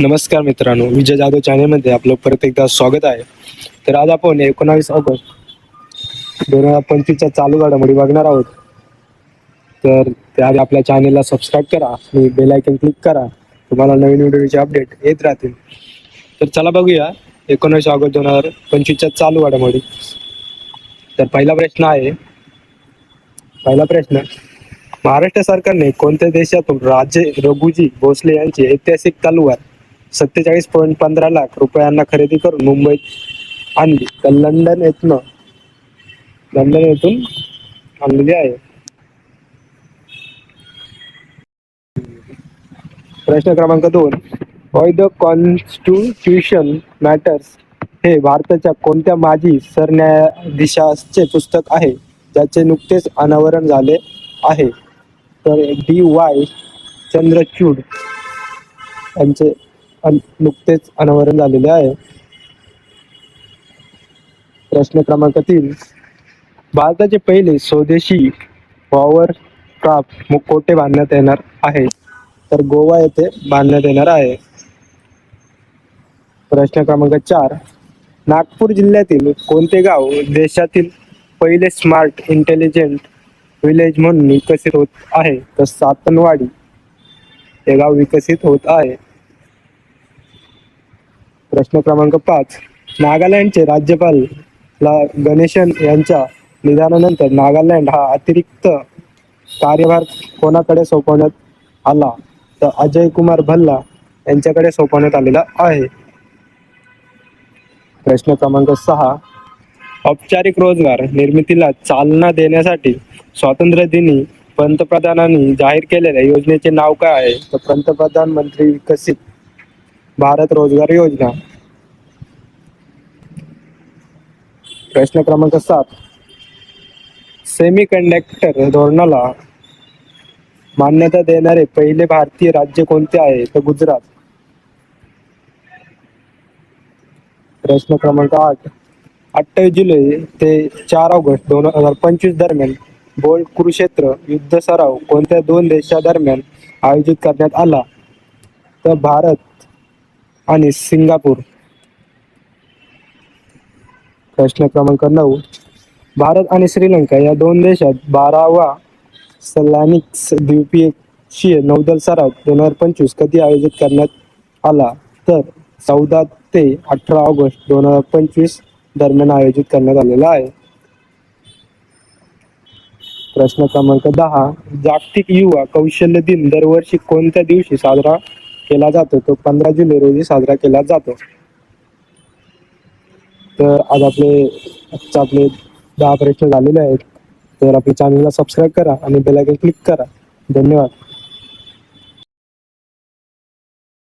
नमस्कार मित्रांनो, विजय जाधव चॅनलमध्ये आपलं परत एकदा स्वागत आहे. तर आज आपण 19 ऑगस्ट 2025च्या चालू घडामोडी बघणार आहोत. तर त्याआधी आपल्या चॅनलला सबस्क्राईब करा आणि बेल आयकॉन क्लिक करा. तुम्हाला नवीन व्हिडिओचे अपडेट येत राहतील. तर चला बघूया 19 ऑगस्ट 2025च्या चालू घडामोडी. तर पहिला प्रश्न, महाराष्ट्र सरकारने कोणत्या देशातून राजे रघुजी भोसले यांची ऐतिहासिक तलवार 47.15 लाख रुपयांना खरेदी करून मुंबईत आणली? तर लंडन येथून आणलेली आहे. प्रश्न क्रमांक 2, वाय द कॉन्स्टिट्यूशन मॅटर्स हे भारताच्या कोणत्या माजी सरन्यायाधीशाचे पुस्तक आहे ज्याचे नुकतेच अनावरण झाले आहे? तर डी.वाय. चंद्रचूड यांचे नुकतेच अनावरण झालेले आहे. प्रश्न क्रमांक 3, भारताचे पहिले स्वदेशी पॉवरक्राफ्ट कोठे बांधण्यात येणार आहे? तर गोवा येथे बांधण्यात येणार आहे. प्रश्न क्रमांक 4, नागपूर जिल्ह्यातील कोणते गाव देशातील पहिले स्मार्ट इंटेलिजंट विलेज म्हणून विकसित होत आहे? तर सातनवाडी हे गाव विकसित होत आहे. प्रश्न क्रमांक 5, नागालँडचे राज्यपाल गणेशन यांच्या निधनानंतर नागालँड हा अतिरिक्त कार्यभार कोणाकडे सोपवण्यात आला? तर अजय कुमार भल्ला यांच्याकडे सोपवण्यात आलेला आहे. प्रश्न क्रमांक 6, औपचारिक रोजगार निर्मितीला चालना देण्यासाठी स्वातंत्र्य दिनी पंतप्रधानांनी जाहीर केलेल्या योजनेचे नाव काय आहे? तर पंतप्रधान मंत्री विकसित भारत रोजगार योजना. प्रश्न क्रमांक 7, सेमीकंडक्टर धोरणाला मान्यता देणारे पहिले भारतीय राज्य कोणते आहे? तर गुजरात. प्रश्न क्रमांक 8, 28 जुलै ते 4 ऑगस्ट 2025 दरम्यान बोल्ट कुरुक्षेत्र युद्ध सराव कोणत्या दोन देशांदरम्यान आयोजित करण्यात आला? तर भारत आणि सिंगापूर. प्रश्न क्रमांक 9, भारत आणि श्रीलंका या दोन देशात 12वा सैनिक द्विपक्षीय नौदल सराव 2025 कधी आयोजित करण्यात आला? तर 14 ते 18 ऑगस्ट 2025 दरम्यान आयोजित करण्यात आलेला आहे. प्रश्न क्रमांक 10, जागतिक युवा कौशल्य दिन दरवर्षी कोणत्या दिवशी साजरा केला जातो? तो 15 जुलै रोजी साजरा केला जातो. तर आज आपले 10 प्रश्न झालेले आहेत. तर आपल्या चॅनलला सबस्क्राईब करा आणि बेल आयकॉन क्लिक करा. धन्यवाद.